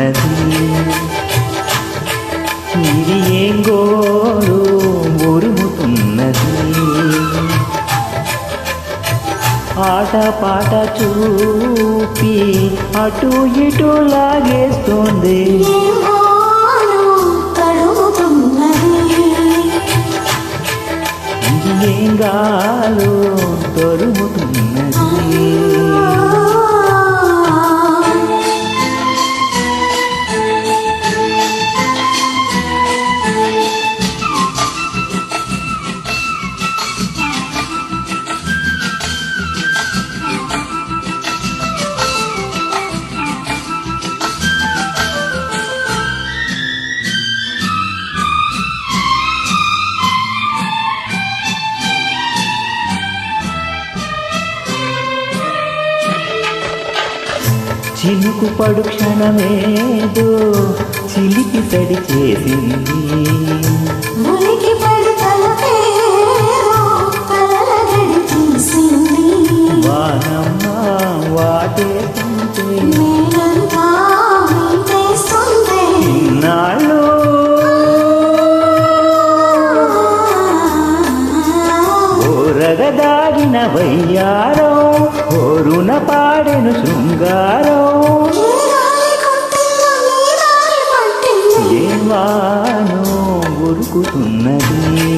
తరుముతున్నది ఇది ఏం గోడు ఉరుముతున్నది ఆట పాట చూపి అటు ఇటు లాగేస్తుంది ఇది ఏం గాలు తరుముతున్నది చినుకు పడు క్షణమేదో చిలిపి సడి చేసింది వానమ్మ వాటేస్తుంటే ఇన్నాళ్ళు ఓరగదాగిన వయ్యారం ఓరున పాడెను శృంగారం ఏవాను ఉరుకుతున్నది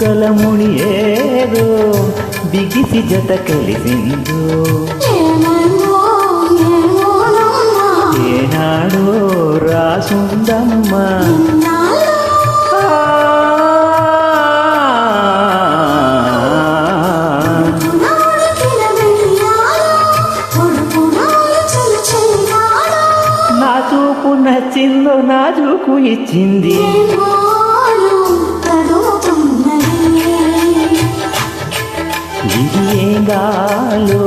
గలముడి ఏదో బిగిసి జత కలిసిందో ఏనాడో రాసుందమ్మా నా చూపు నచ్చిందో నా చూపు ఇచ్చింది ఇది ఏం గాలో